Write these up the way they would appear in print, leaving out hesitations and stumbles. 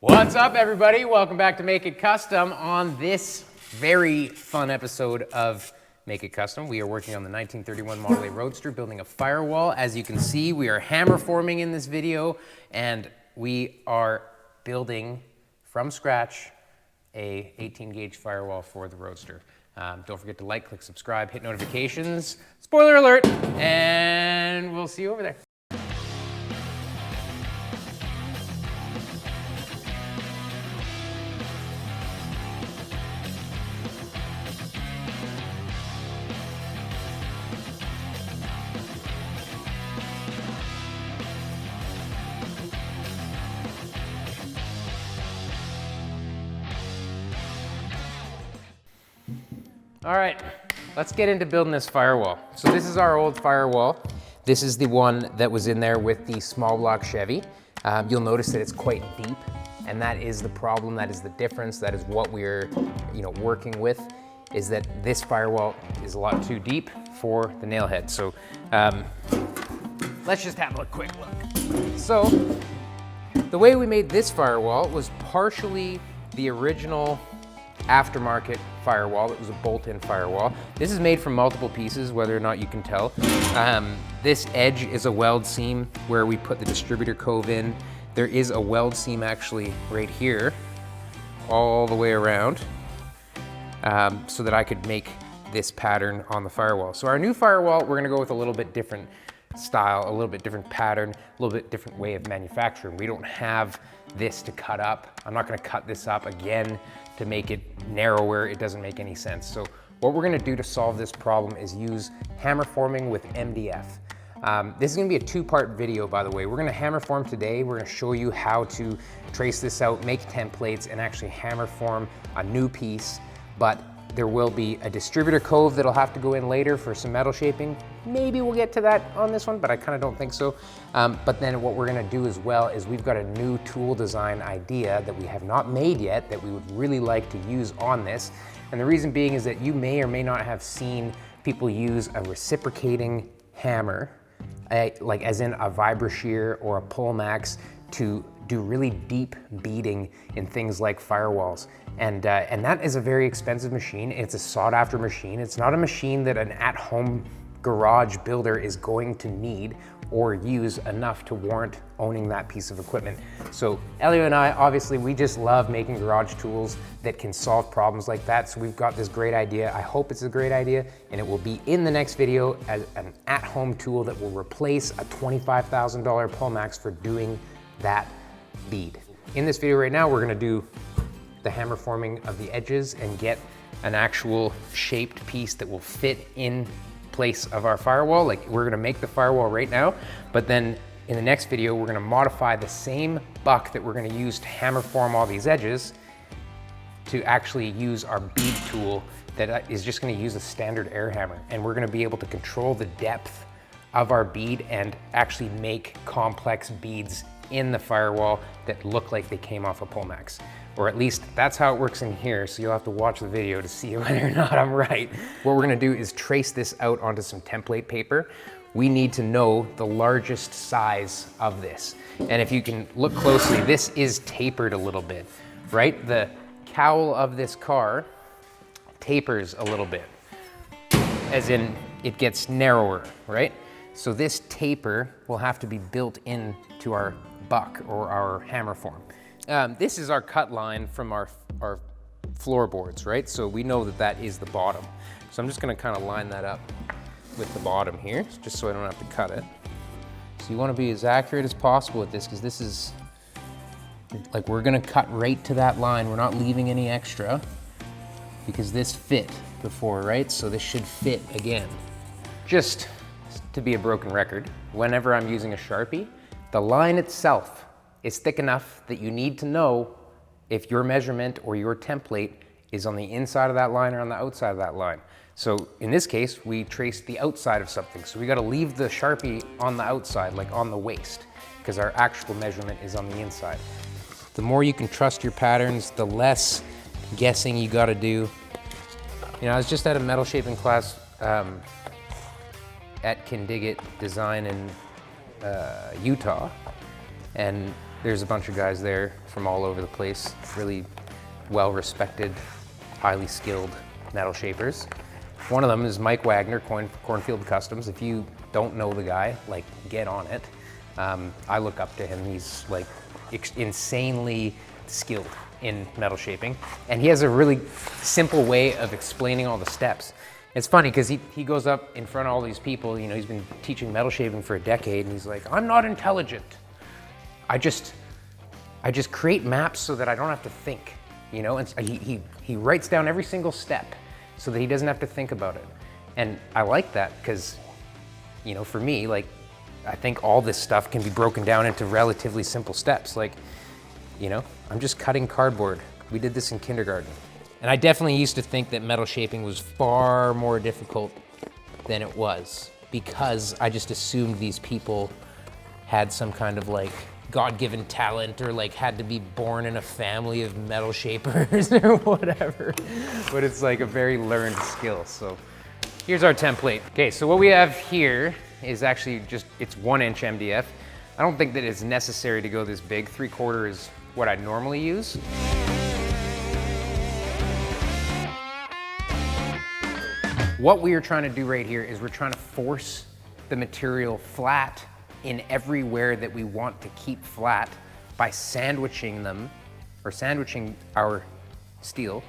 What's up, everybody? Welcome back to Make It Custom. On this very fun episode of Make It Custom, we are working on the 1931 Model A Roadster, building a firewall. As you can see, we are hammer forming in this video, and we are building from scratch a 18 gauge firewall for the Roadster. Don't forget to like, click subscribe, hit notifications, spoiler alert, and we'll see you over there. All right, let's get into building this firewall. So this is our old firewall. This is the one that was in there with the small block Chevy. You'll notice that it's quite deep, and that is the problem, that is the difference, that is what we're working with, is that this firewall is a lot too deep for the nail head. So let's just have a quick look. So the way we made this firewall was partially the original aftermarket firewall. It was a bolt-in firewall. This is made from multiple pieces, whether or not you can tell. This edge is a weld seam where we put the distributor cove in. There is a weld seam actually right here, all the way around, so that I could make this pattern on the firewall. So our new firewall, we're gonna go with a little bit different style, a little bit different pattern, a little bit different way of manufacturing. We don't have this to cut up. I'm not gonna cut this up again to make it narrower. It doesn't make any sense. So what we're gonna do to solve this problem is use hammer forming with MDF. This is gonna be a two-part video, by the way. We're gonna hammer form today. We're gonna show you how to trace this out, make templates, and actually hammer form a new piece, but there will be a distributor cove that'll have to go in later for some metal shaping. Maybe we'll get to that on this one, but I kind of don't think so. But then what we're gonna do as well is we've got a new tool design idea that we have not made yet that we would really like to use on this. And the reason being is that you may or may not have seen people use a reciprocating hammer, like as in a vibra-shear or a pull max, to do really deep beading in things like firewalls. And that is a very expensive machine. It's a sought after machine. It's not a machine that an at-home garage builder is going to need or use enough to warrant owning that piece of equipment. So Elio and I, obviously, we just love making garage tools that can solve problems like that. So we've got this great idea. I hope it's a great idea, and it will be in the next video as an at-home tool that will replace a $25,000 pull max for doing that bead. In this video right now, we're gonna do the hammer forming of the edges and get an actual shaped piece that will fit in place of our firewall. Like, we're gonna make the firewall right now, but then in the next video, we're gonna modify the same buck that we're gonna use to hammer form all these edges to actually use our bead tool that is just gonna use a standard air hammer. And we're gonna be able to control the depth of our bead and actually make complex beads in the firewall that look like they came off a pull max. Or at least that's how it works in here, so you'll have to watch the video to see whether or not I'm right. What we're gonna do is trace this out onto some template paper. We need to know the largest size of this. And if you can look closely, this is tapered a little bit, right? The cowl of this car tapers a little bit, as in it gets narrower, right? So this taper will have to be built into our buck or our hammer form. This is our cut line from our floorboards, right? So we know that that is the bottom. So I'm just gonna kind of line that up with the bottom here, just so I don't have to cut it. So you wanna be as accurate as possible with this, because this is, like, we're gonna cut right to that line. We're not leaving any extra, because this fit before, right? So this should fit again. Just to be a broken record, whenever I'm using a Sharpie, the line itself is thick enough that you need to know if your measurement or your template is on the inside of that line or on the outside of that line. So in this case, we traced the outside of something. So we gotta leave the Sharpie on the outside, like on the waist, because our actual measurement is on the inside. The more you can trust your patterns, the less guessing you gotta do. You know, I was just at a metal shaping class at Kindigit Design in Utah, and There's a bunch of guys there from all over the place, really well-respected, highly skilled metal shapers. One of them is Mike Wagner, Cornfield Customs. If you don't know the guy, like, get on it. I look up to him. He's like insanely skilled in metal shaping. And he has a really simple way of explaining all the steps. It's funny because he goes up in front of all these people, you know, he's been teaching metal shaping for a decade, and he's like, I'm not intelligent. I just create maps so that I don't have to think, you know? And he writes down every single step so that he doesn't have to think about it. And I like that because, you know, for me, like, I think all this stuff can be broken down into relatively simple steps. Like, you know, I'm just cutting cardboard. We did this in kindergarten. And I definitely used to think that metal shaping was far more difficult than it was because I just assumed these people had some kind of like God-given talent or like had to be born in a family of metal shapers or whatever. But it's like a very learned skill. So here's our template. Okay, so what we have here is actually just, it's 1-inch MDF. I don't think that it's necessary to go this big. 3/4 is what I normally use. What we are trying to do right here is we're trying to force the material flat in everywhere that we want to keep flat by sandwiching them, or sandwiching our steel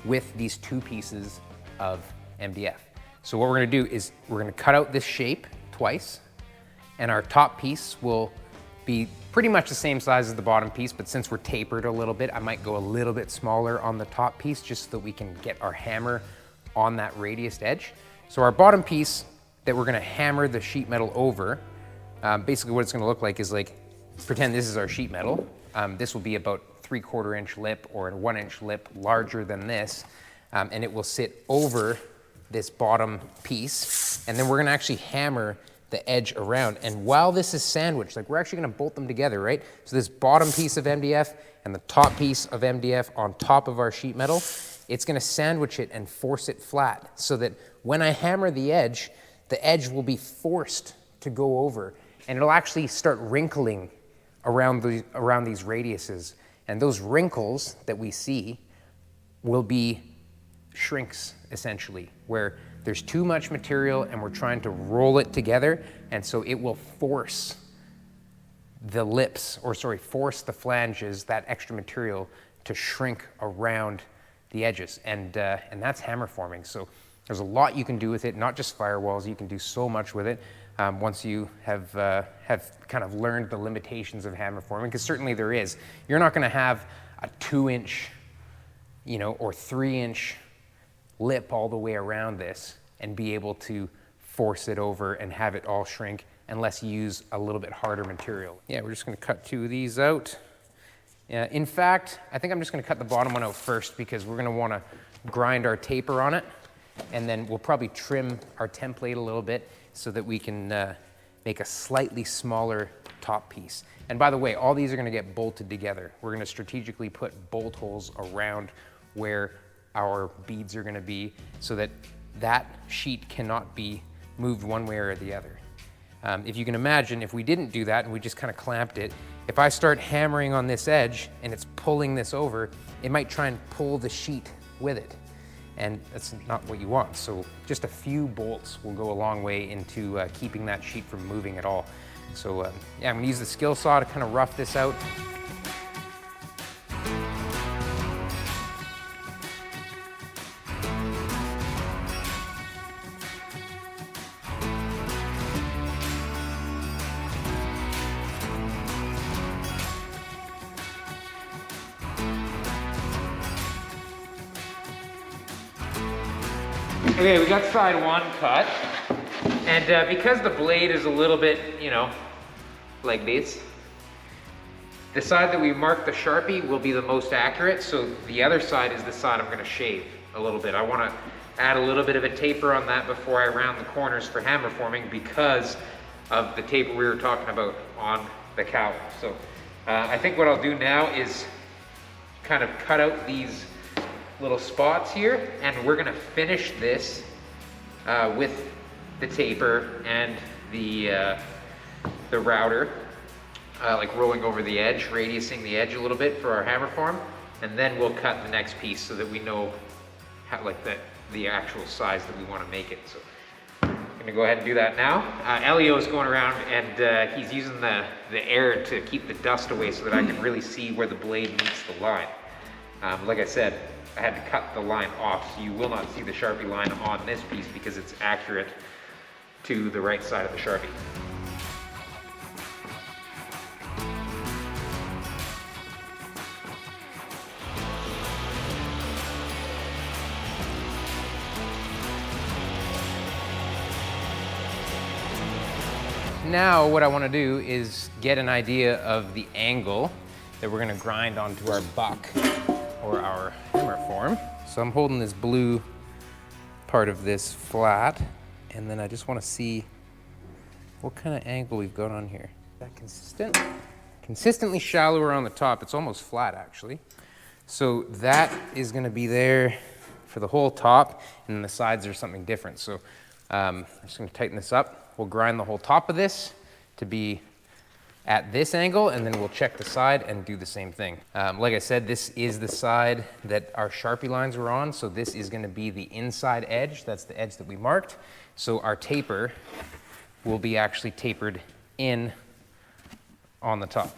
with these 2 pieces of MDF. So what we're gonna do is we're gonna cut out this shape twice, and our top piece will be pretty much the same size as the bottom piece, but since we're tapered a little bit, I might go a little bit smaller on the top piece just so that we can get our hammer on that radius edge. So our bottom piece that we're gonna hammer the sheet metal over, basically what it's gonna look like is like, pretend this is our sheet metal. This will be about 3/4 inch lip or a 1-inch lip larger than this, and it will sit over this bottom piece, and then we're gonna actually hammer the edge around. And while this is sandwiched, like we're actually gonna bolt them together, right? So this bottom piece of MDF and the top piece of MDF on top of our sheet metal, it's gonna sandwich it and force it flat so that when I hammer the edge will be forced to go over, and it'll actually start wrinkling around these radiuses. And those wrinkles that we see will be shrinks, essentially, where there's too much material and we're trying to roll it together, and so it will force the lips, or sorry, force the flanges, that extra material, to shrink around the edges, and that's hammer forming. So there's a lot you can do with it, not just firewalls. You can do so much with it once you have kind of learned the limitations of hammer forming, because certainly there is. You're not going to have a 2-inch, you know, or 3-inch lip all the way around this and be able to force it over and have it all shrink unless you use a little bit harder material. Yeah, we're just going to cut 2 of these out. In fact, I think I'm just going to cut the bottom one out first because we're going to want to grind our taper on it, and then we'll probably trim our template a little bit so that we can make a slightly smaller top piece. And by the way, all these are going to get bolted together. We're going to strategically put bolt holes around where our beads are going to be so that that sheet cannot be moved one way or the other. If you can imagine, if we didn't do that and we just kind of clamped it, if I start hammering on this edge and it's pulling this over, it might try and pull the sheet with it. And that's not what you want. So just a few bolts will go a long way into keeping that sheet from moving at all. So yeah, I'm gonna use the skill saw to kind of rough this out. Okay, we got side 1 cut, and because the blade is a little bit, you know, like this, the side that we marked the Sharpie will be the most accurate, so the other side is the side I'm gonna shave a little bit. I wanna add a little bit of a taper on that before I round the corners for hammer forming because of the taper we were talking about on the cowl. So I think what I'll do now is kind of cut out these little spots here, and we're gonna finish this with the taper and the router like rolling over the edge, radiusing the edge a little bit for our hammer form, and then we'll cut the next piece so that we know how, like the actual size that we want to make it. So I'm gonna go ahead and do that now. Elio's going around and he's using the air to keep the dust away so that I can really see where the blade meets the line. Like I said, I had to cut the line off, so you will not see the Sharpie line on this piece because it's accurate to the right side of the Sharpie. Now what I want to do is get an idea of the angle that we're going to grind onto our buck or our hammer form. So I'm holding this blue part of this flat, and then I just want to see what kind of angle we've got on here. Is that consistent? Consistently shallower on the top. It's almost flat actually. So that is going to be there for the whole top, and then the sides are something different. So I'm just going to tighten this up. We'll grind the whole top of this to be at this angle, and then we'll check the side and do the same thing. Like I said, this is the side that our Sharpie lines were on, so this is going to be the inside edge. That's the edge that we marked. So our taper will be actually tapered in on the top.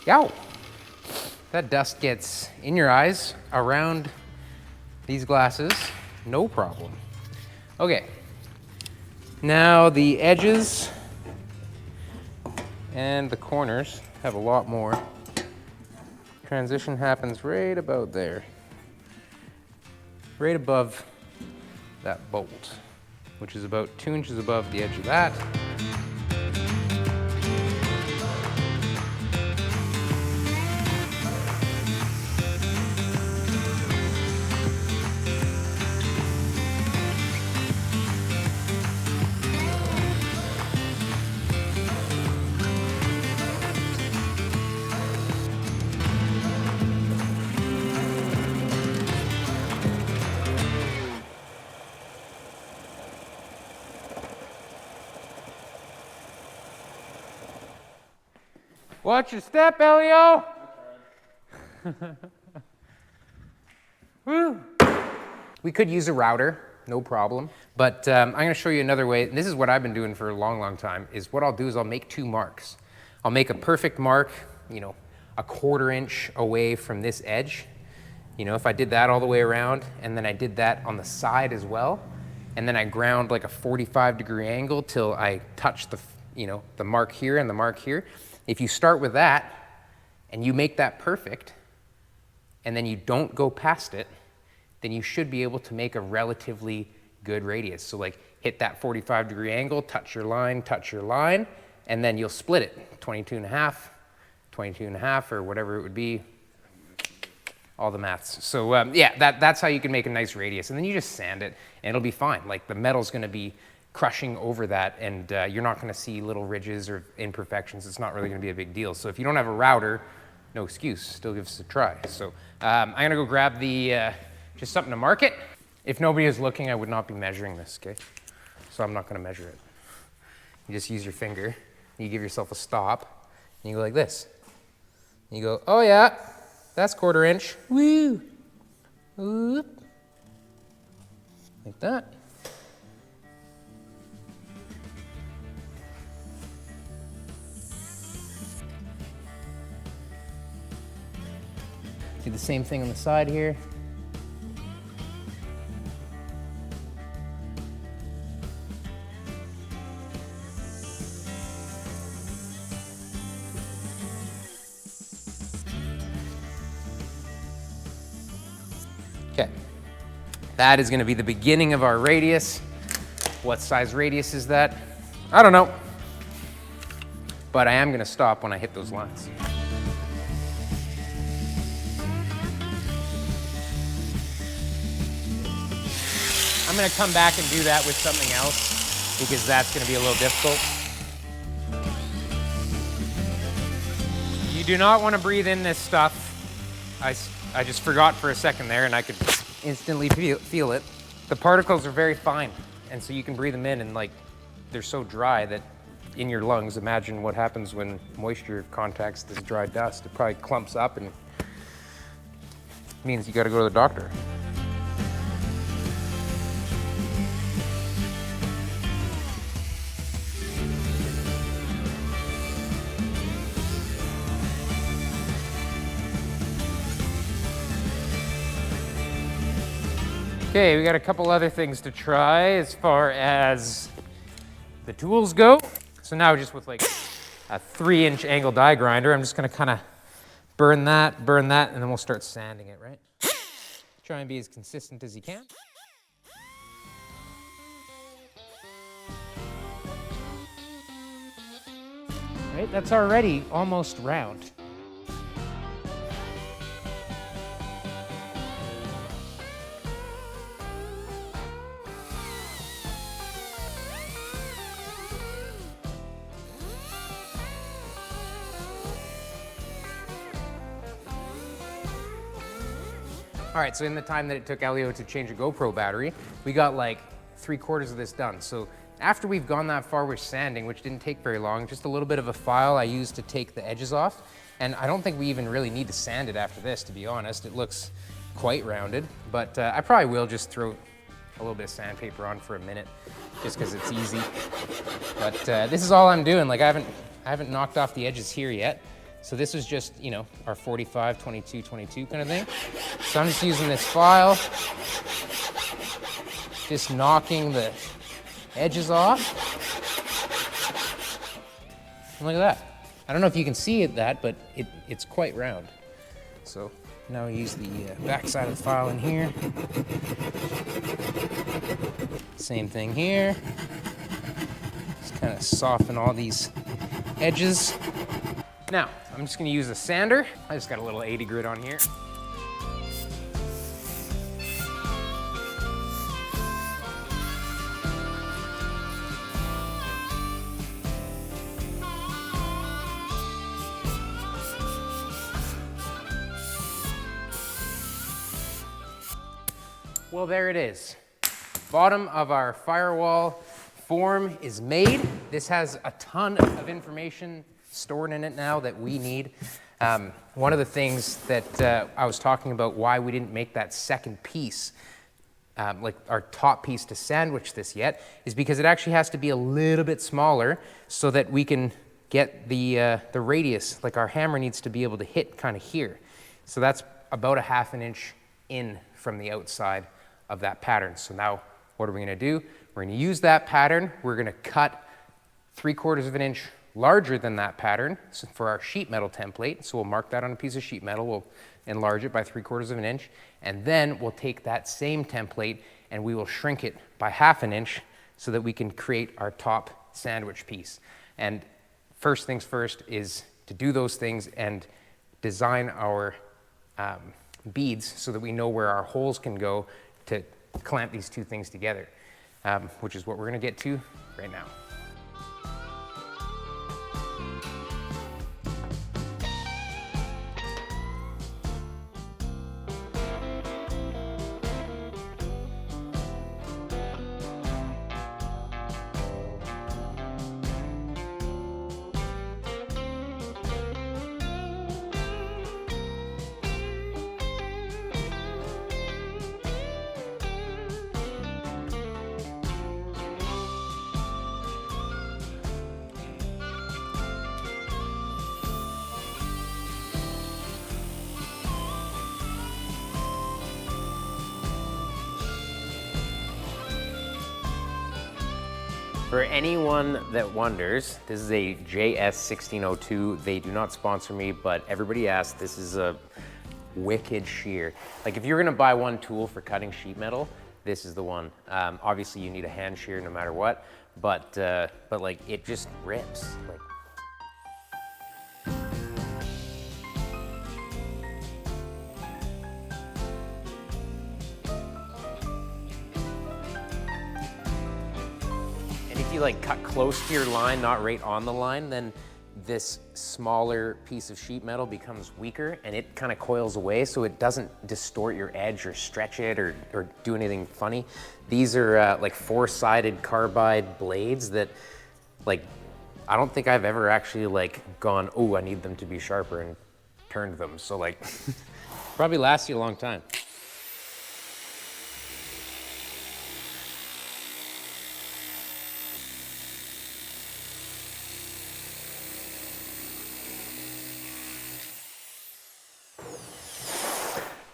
Yow! That dust gets in your eyes, around these glasses, no problem. Okay, now the edges and the corners have a lot more. Transition happens right about there, right above that bolt, which is about 2 inches above the edge of that. Watch your step, Elio! Woo! We could use a router, no problem. But I'm gonna show you another way, and this is what I've been doing for a long, long time, is what I'll do is I'll make 2 marks. I'll make a perfect mark, you know, a 1/4 inch away from this edge. You know, if I did that all the way around, and then I did that on the side as well, and then I ground like a 45-degree angle till I touch the, you know, the mark here and the mark here. If you start with that and you make that perfect and then you don't go past it, then you should be able to make a relatively good radius. So like hit that 45-degree angle, touch your line, and then you'll split it 22.5 or whatever it would be, all the maths. So yeah, that's how you can make a nice radius. And then you just sand it and it'll be fine. Like the metal's gonna be crushing over that, and you're not going to see little ridges or imperfections. It's not really going to be a big deal. So if you don't have a router, no excuse, still give us a try. So I'm going to go grab the, just something to mark it. If nobody is looking, I would not be measuring this, okay? So I'm not going to measure it. You just use your finger, you give yourself a stop, and you go like this. And you go, oh yeah, that's 1/4 inch, woo, whoop, like that. Do the same thing on the side here. Okay, that is going to be the beginning of our radius. What size radius is that? I don't know, but I am going to stop when I hit those lines. I'm gonna come back and do that with something else because that's gonna be a little difficult. You do not want to breathe in this stuff. I just forgot for a second there and I could instantly feel it. The particles are very fine, and so you can breathe them in, and like they're so dry that in your lungs, imagine what happens when moisture contacts this dry dust. It probably clumps up and means you got to go to the doctor. Okay, we got a couple other things to try as far as the tools go. So now just with like a 3-inch angle die grinder, I'm just gonna kind of burn that, and then we'll start sanding it, right? Try and be as consistent as you can. Right, that's already almost round. All right, so in the time that it took Elio to change a GoPro battery, we got like 3/4 of this done. So after we've gone that far with sanding, which didn't take very long, just a little bit of a file I used to take the edges off. And I don't think we even really need to sand it after this, to be honest. It looks quite rounded, but I probably will just throw a little bit of sandpaper on for a minute, just because it's easy. But this is all I'm doing. Like I haven't knocked off the edges here yet. So this is just, you know, our 45, 22, 22 kind of thing. So I'm just using this file, just knocking the edges off. And look at that. I don't know if you can see that, but it's quite round. So now we use the back side of the file in here. Same thing here. Just kind of soften all these edges. Now, I'm just gonna use a sander. I just got a little 80 grit on here. Well, there it is. Bottom of our Firewall form is made. This has a ton of information stored in it now that we need. One of the things that I was talking about why we didn't make that second piece, like our top piece to sandwich this yet, is because it actually has to be a little bit smaller so that we can get the radius, like our hammer needs to be able to hit kind of here. So that's about a 1/2 inch in from the outside of that pattern. So now what are we gonna do? We're gonna use that pattern. We're gonna cut 3/4 inch larger than that pattern for our sheet metal template. So we'll mark that on a piece of sheet metal. We'll enlarge it by 3/4 inch. And then we'll take that same template and we will shrink it by 1/2 inch so that we can create our top sandwich piece. And first things first is to do those things and design our beads so that we know where our holes can go to clamp these two things together, which is what we're gonna get to right now. For anyone that wonders, this is a JS1602. They do not sponsor me, but everybody asks, this is a wicked shear. Like if you're gonna buy one tool for cutting sheet metal, this is the one. Obviously you need a hand shear no matter what, but like it just rips. Like, you like cut close to your line, not right on the line, then this smaller piece of sheet metal becomes weaker and it kind of coils away so it doesn't distort your edge or stretch it or do anything funny. These are like 4-sided carbide blades that like, I don't think I've ever actually like gone, oh, I need them to be sharper and turned them. So like, probably lasts you a long time.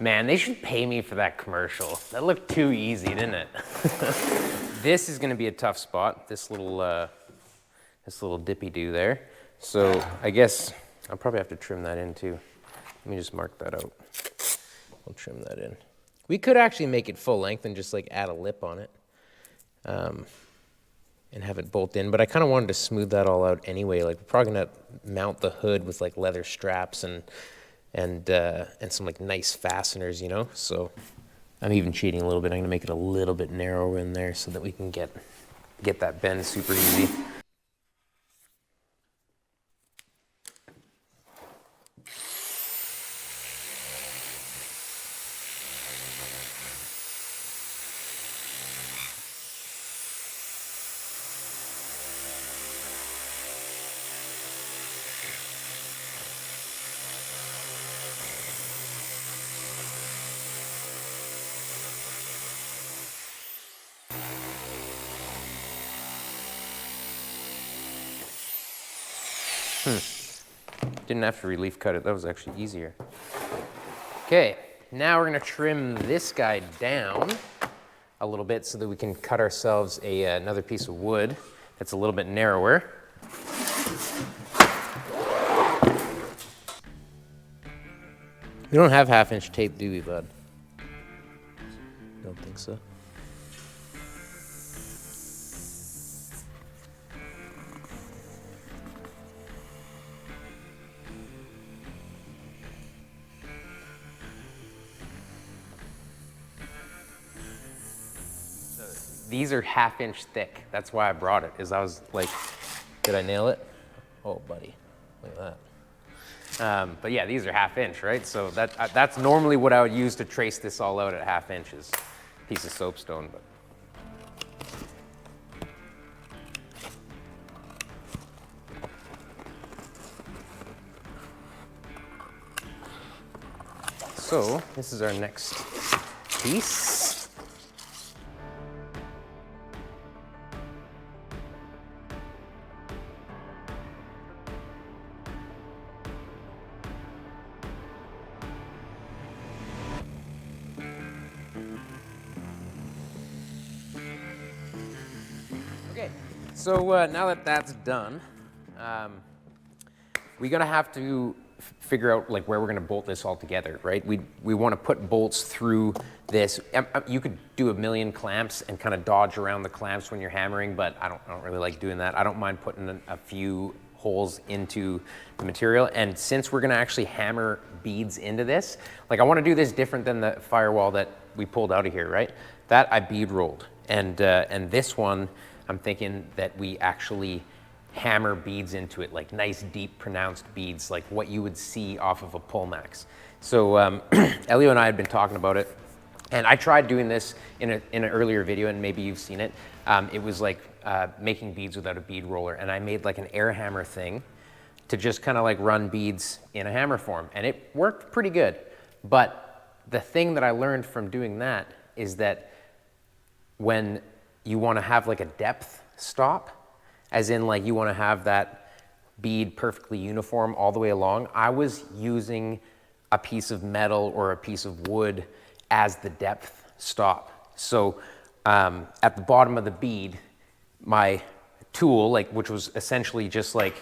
Man, they should pay me for that commercial. That looked too easy, didn't it? This is gonna be a tough spot, this little dippy-do there. So I guess I'll probably have to trim that in too. Let me just mark that out. We'll trim that in. We could actually make it full length and just like add a lip on it and have it bolt in, but I kind of wanted to smooth that all out anyway. Like we're probably gonna mount the hood with like leather straps and some like nice fasteners, you know? So I'm even cheating a little bit. I'm gonna make it a little bit narrower in there so that we can get that bend super easy. Didn't have to relief cut it, that was actually easier. Okay, now we're gonna trim this guy down a little bit so that we can cut ourselves another piece of wood that's a little bit narrower. We don't have 1/2-inch tape, do we, bud? Don't think so. These are 1/2-inch thick. That's why I brought it, is I was like, did I nail it? Oh, buddy, look at that. But yeah, these are 1/2-inch, right? So that's normally what I would use to trace this all out at 1/2 inches. Piece of soapstone, but. So this is our next piece. Okay, so now that that's done, we're gonna have to figure out like where we're gonna bolt this all together, right? We want to put bolts through this. You could do a million clamps and kind of dodge around the clamps when you're hammering, but I don't really like doing that. I don't mind putting a few holes into the material. And since we're gonna actually hammer beads into this, like I want to do this different than the firewall that we pulled out of here, right? That I bead rolled, and this one I'm thinking that we actually hammer beads into it, like nice, deep, pronounced beads, like what you would see off of a Pullmax. So Elio and I had been talking about it, and I tried doing this in an earlier video, and maybe you've seen it. It was like making beads without a bead roller, and I made like an air hammer thing to just kind of like run beads in a hammer form, and it worked pretty good. But the thing that I learned from doing that is that when you want to have like a depth stop, as in like you want to have that bead perfectly uniform all the way along, I was using a piece of metal or a piece of wood as the depth stop. So at the bottom of the bead, my tool, like which was essentially just like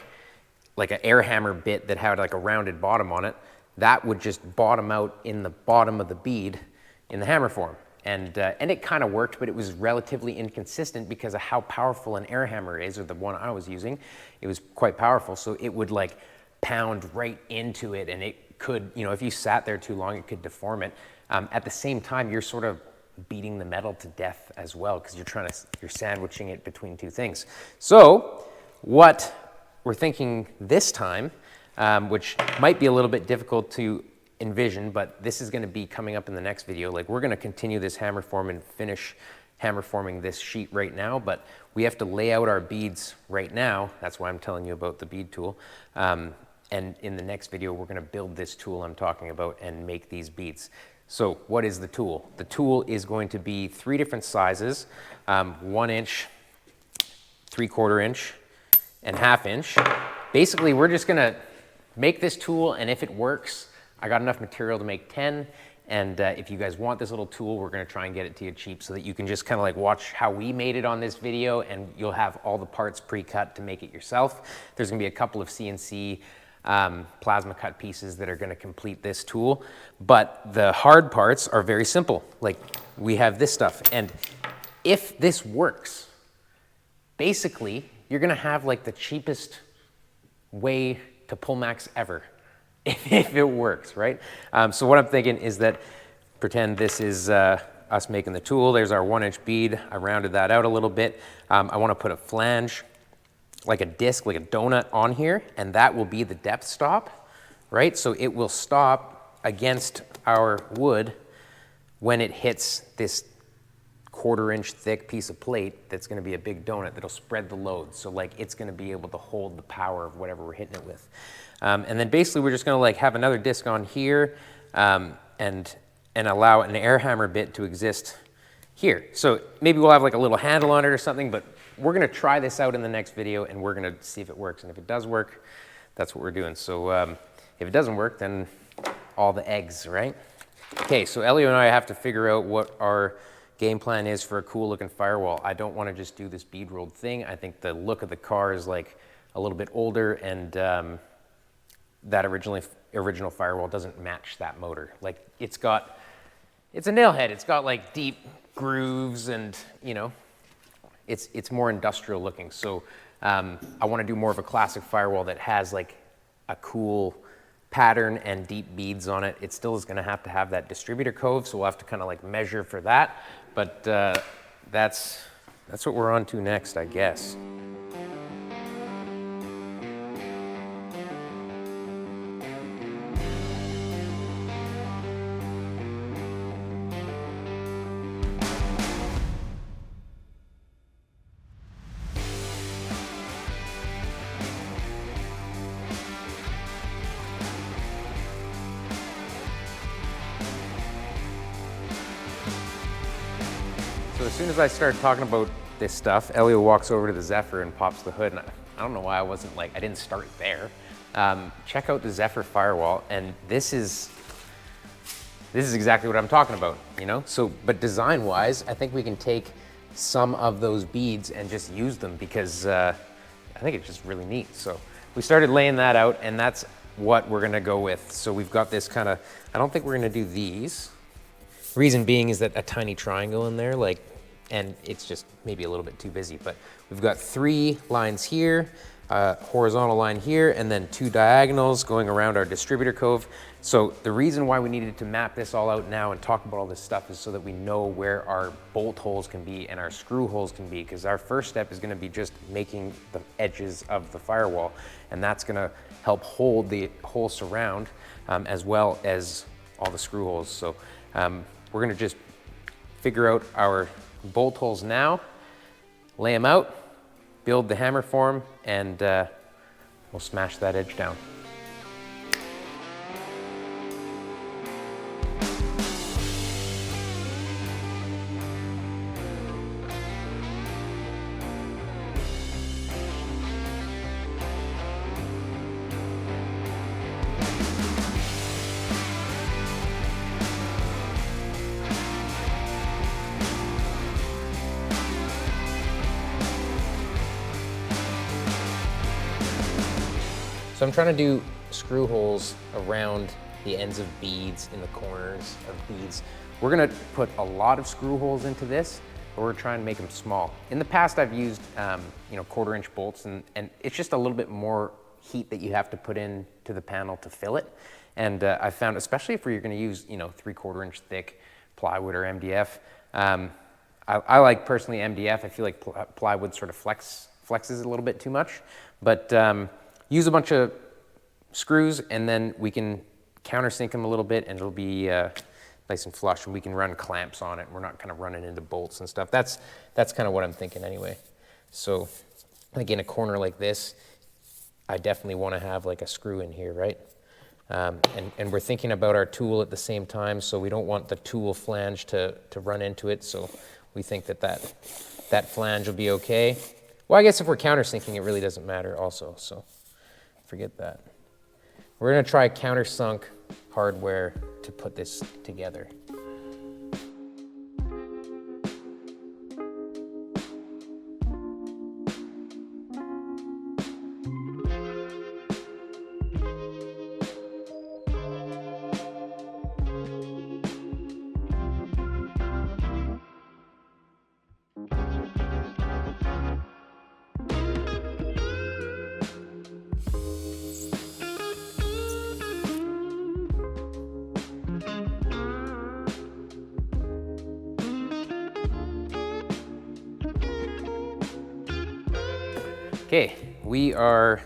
an air hammer bit that had like a rounded bottom on it, that would just bottom out in the bottom of the bead in the hammer form. And it kind of worked, but it was relatively inconsistent because of how powerful an air hammer is, or the one I was using. It was quite powerful, so it would like pound right into it, and it could, you know, if you sat there too long, it could deform it. At the same time, you're sort of beating the metal to death as well, because you're sandwiching it between two things. So what we're thinking this time, which might be a little bit difficult to envision, but this is going to be coming up in the next video. Like, we're going to continue this hammer form and finish hammer forming this sheet right now, but we have to lay out our beads right now. That's why I'm telling you about the bead tool. And in the next video, we're going to build this tool I'm talking about and make these beads. So what is the tool? The tool is going to be 3 different sizes, 1 inch, 3/4 inch, and 1/2 inch. Basically, we're just going to make this tool, and if it works, I got enough material to make 10. And if you guys want this little tool, we're going to try and get it to you cheap so that you can just kind of like watch how we made it on this video, and you'll have all the parts pre-cut to make it yourself. There's going to be a couple of CNC plasma cut pieces that are going to complete this tool, but the hard parts are very simple. Like, we have this stuff, and if this works, basically you're going to have like the cheapest way to pull max ever. If it works, right? So what I'm thinking is that, pretend this is us making the tool. There's our 1 inch bead. I rounded that out a little bit. I want to put a flange, like a disc, like a donut on here, and that will be the depth stop, right? So it will stop against our wood when it hits this 1/4 inch thick piece of plate that's going to be a big donut that'll spread the load. So like, it's going to be able to hold the power of whatever we're hitting it with. And then basically we're just going to like have another disc on here and allow an air hammer bit to exist here. So maybe we'll have like a little handle on it or something, but we're going to try this out in the next video, and we're going to see if it works. And if it does work, that's what we're doing. So if it doesn't work, then all the eggs, right? Okay, so Elio and I have to figure out what our game plan is for a cool looking firewall. I don't want to just do this bead rolled thing. I think the look of the car is like a little bit older, and that original firewall doesn't match that motor. Like, it's a nail head. It's got like deep grooves, and you know, it's more industrial looking. So I want to do more of a classic firewall that has like a cool pattern and deep beads on it. It still is going to have that distributor cove, so we'll have to kind of like measure for that. But that's what we're on to next, I guess. So as soon as I start talking about this stuff, Elio walks over to the Zephyr and pops the hood, and I don't know why I didn't start there. Check out the Zephyr firewall, and this is exactly what I'm talking about, you know? So, but design-wise, I think we can take some of those beads and just use them, because I think it's just really neat. So we started laying that out, and that's what we're gonna go with. So we've got this kind of, I don't think we're gonna do these. Reason being is that a tiny triangle in there, like, and it's just maybe a little bit too busy, but we've got 3 lines here, horizontal line here, and then 2 diagonals going around our distributor cove. So the reason why we needed to map this all out now and talk about all this stuff is so that we know where our bolt holes can be and our screw holes can be, because our first step is going to be just making the edges of the firewall, and that's going to help hold the whole surround as well as all the screw holes. So we're going to just figure out our bolt holes now, lay them out, build the hammer form, and we'll smash that edge down. So I'm trying to do screw holes around the ends of beads, in the corners of beads. We're gonna put a lot of screw holes into this, but we're trying to make them small. In the past, I've used 1/4 inch bolts, and it's just a little bit more heat that you have to put in to the panel to fill it. And I found, especially if you're gonna use 3/4 inch thick plywood or MDF, I like personally MDF. I feel like plywood sort of flexes a little bit too much, but use a bunch of screws and then we can countersink them a little bit and it'll be nice and flush, and we can run clamps on it. We're not kind of running into bolts and stuff. That's kind of what I'm thinking anyway. So like in a corner like this, I definitely want to have like a screw in here, right? And we're thinking about our tool at the same time, so we don't want the tool flange to run into it. So we think that flange will be okay. Well, I guess if we're countersinking, it really doesn't matter also, so forget that. We're gonna try countersunk hardware to put this together. Okay, we are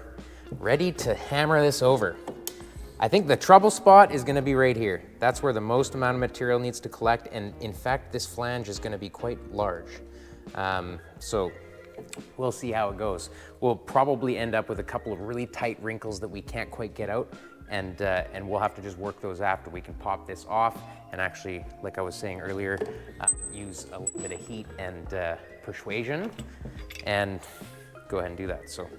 ready to hammer this over. I think the trouble spot is gonna be right here. That's where the most amount of material needs to collect, and in fact, this flange is gonna be quite large. So we'll see how it goes. We'll probably end up with a couple of really tight wrinkles that we can't quite get out, and we'll have to just work those after. We can pop this off and actually, like I was saying earlier, use a little bit of heat and persuasion, and go ahead and do that. So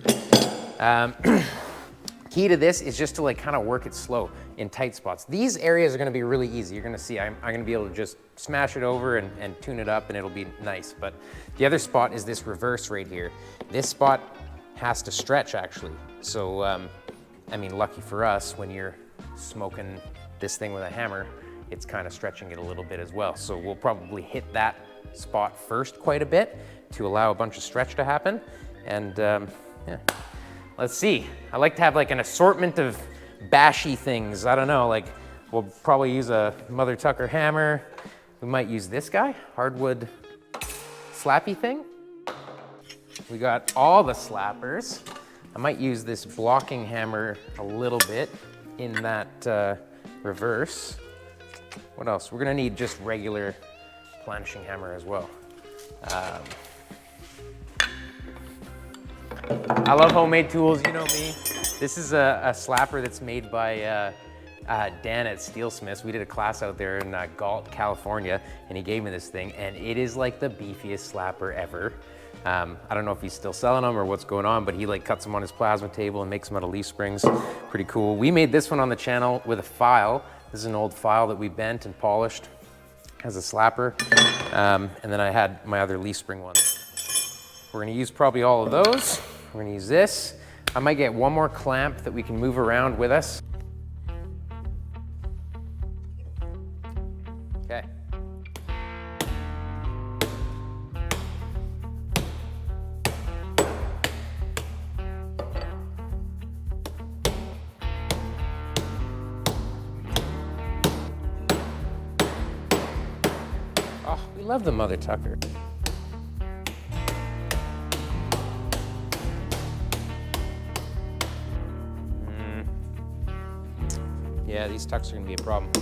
key to this is just to like kind of work it slow in tight spots. These areas are going to be really easy. You're going to see I'm going to be able to just smash it over and tune it up and it'll be nice. But the other spot is this reverse right here. This spot has to stretch actually. So I mean, lucky for us, when you're smoking this thing with a hammer, it's kind of stretching it a little bit as well. So we'll probably hit that spot first quite a bit to allow a bunch of stretch to happen. And yeah, let's see. I like to have like an assortment of bashy things. I don't know, like we'll probably use a Mother Tucker hammer. We might use this guy, hardwood slappy thing. We got all the slappers. I might use this blocking hammer a little bit in that reverse. What else? We're gonna need just regular planishing hammer as well. I love homemade tools, you know me. This is a slapper that's made by Dan at Steelsmiths. We did a class out there in Galt, California, and he gave me this thing, and it is like the beefiest slapper ever. I don't know if he's still selling them or what's going on, but he like cuts them on his plasma table and makes them out of leaf springs. Pretty cool. We made this one on the channel with a file. This is an old file that we bent and polished as a slapper. And then I had my other leaf spring one. We're gonna use probably all of those. We're gonna use this. I might get one more clamp that we can move around with us. Okay. Oh, we love the Mother Tucker. Yeah, these tucks are gonna be a problem.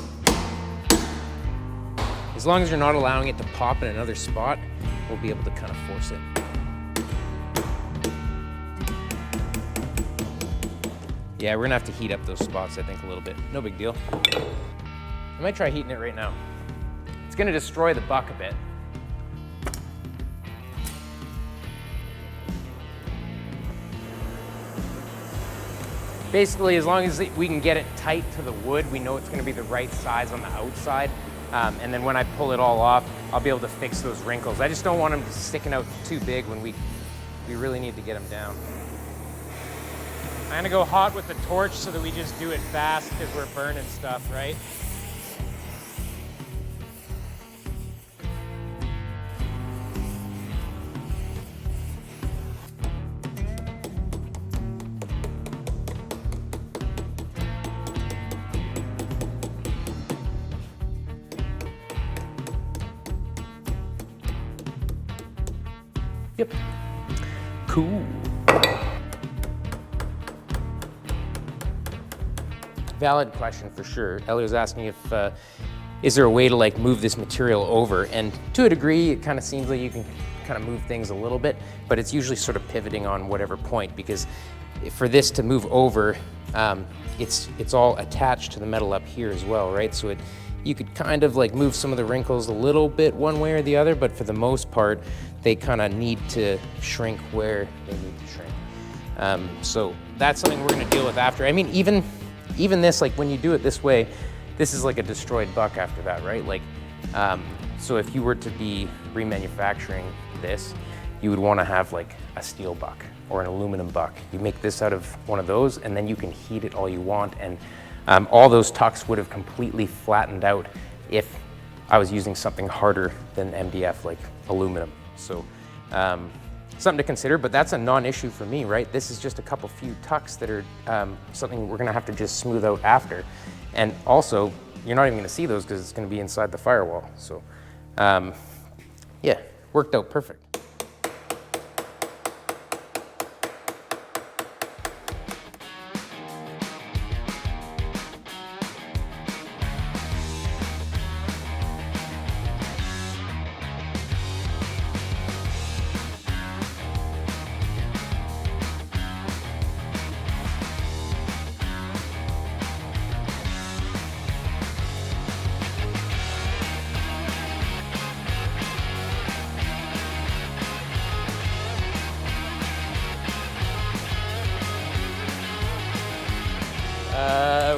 As long as you're not allowing it to pop in another spot, we'll be able to kind of force it. Yeah, we're gonna have to heat up those spots, I think, a little bit. No big deal. I might try heating it right now. It's gonna destroy the buck a bit. Basically, as long as we can get it tight to the wood, we know it's gonna be the right size on the outside. And then when I pull it all off, I'll be able to fix those wrinkles. I just don't want them sticking out too big when we really need to get them down. I'm gonna go hot with the torch so that we just do it fast because we're burning stuff, right? Yep. Cool. Valid question for sure. Ellie was asking if, is there a way to like move this material over? And to a degree, it kind of seems like you can kind of move things a little bit, but it's usually sort of pivoting on whatever point, because for this to move over, it's all attached to the metal up here as well, right? So you could kind of like move some of the wrinkles a little bit one way or the other, but for the most part, they kind of need to shrink where they need to shrink. So that's something we're gonna deal with after. I mean, even this, like when you do it this way, this is like a destroyed buck after that, right? Like, so if you were to be remanufacturing this, you would wanna have like a steel buck or an aluminum buck. You make this out of one of those, and then you can heat it all you want, and all those tucks would have completely flattened out if I was using something harder than MDF, like aluminum. So something to consider, but that's a non-issue for me, right? This is just a couple few tucks that are something we're gonna have to just smooth out after. And also, you're not even gonna see those because it's gonna be inside the firewall. So yeah, worked out perfect.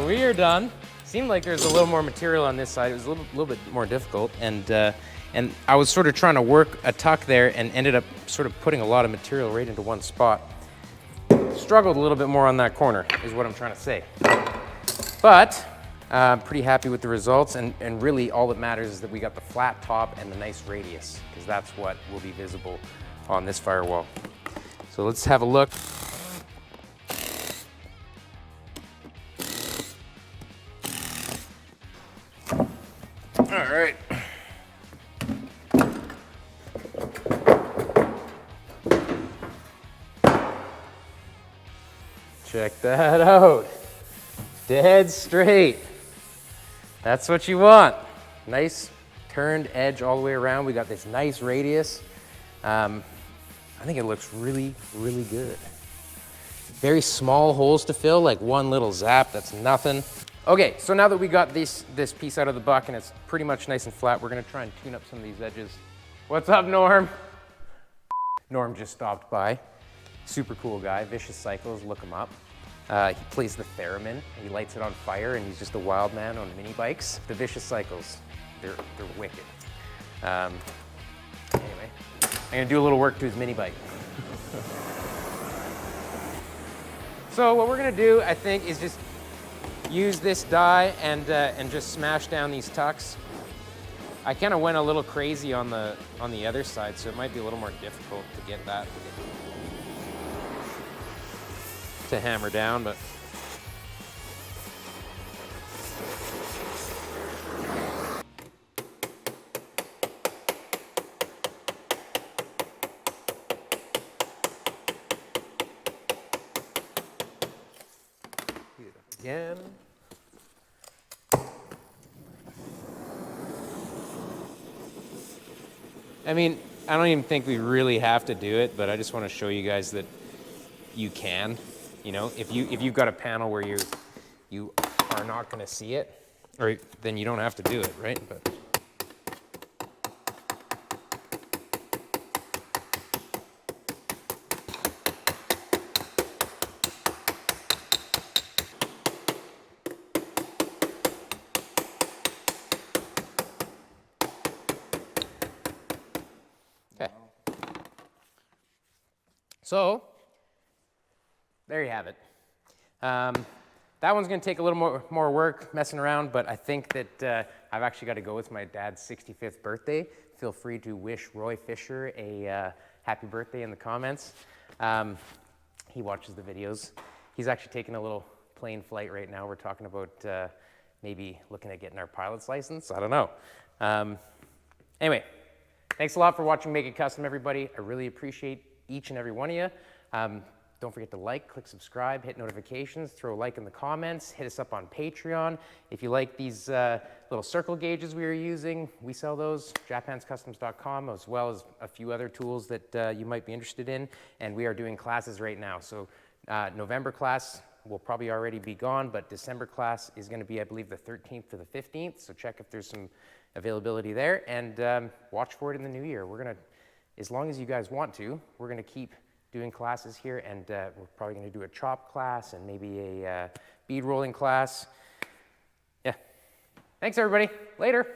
We are done. Seemed like there's a little more material on this side. It was a little bit more difficult, and I was sort of trying to work a tuck there and ended up sort of putting a lot of material right into one spot. Struggled a little bit more on that corner, is what I'm trying to say. But I'm pretty happy with the results, and really all that matters is that we got the flat top and the nice radius, because that's what will be visible on this firewall. So let's have a look. All right. Check that out. Dead straight. That's what you want. Nice turned edge all the way around. We got this nice radius. I think it looks really, really good. Very small holes to fill, like one little zap, that's nothing. Okay, so now that we got this piece out of the buck and it's pretty much nice and flat, we're gonna try and tune up some of these edges. What's up, Norm? Norm just stopped by. Super cool guy, Vicious Cycles, look him up. He plays the theremin, he lights it on fire, and he's just a wild man on mini bikes. The Vicious Cycles, they're wicked. Anyway, I'm gonna do a little work to his mini bike. So what we're gonna do, I think, is just use this die and just smash down these tucks. I kind of went a little crazy on the other side, so it might be a little more difficult to get that to hammer down, but do it again. I mean, I don't even think we really have to do it, but I just want to show you guys that you can. You know, if you've got a panel where you are not going to see it, or then you don't have to do it, right? But okay. So there you have it. That one's gonna take a little more work messing around, but I think that I've actually got to go. It's my dad's 65th birthday. Feel free to wish Roy Fisher a happy birthday in the comments. He watches the videos. He's actually taking a little plane flight right now. We're talking about maybe looking at getting our pilot's license. I don't know. Anyway, Thanks a lot for watching Make It Custom, everybody. I really appreciate each and every one of you. Don't forget to like, click subscribe, hit notifications, throw a like in the comments, hit us up on Patreon. If you like these little circle gauges we are using, we sell those, japhandskustoms.com, as well as a few other tools that you might be interested in. And we are doing classes right now. So November class will probably already be gone, but December class is going to be, I believe, the 13th to the 15th. So check if there's some availability there, and watch for it in the new year. We're going to, as long as you guys want to, we're going to keep doing classes here, and we're probably going to do a chop class and maybe a bead rolling class. Yeah. Thanks, everybody. Later.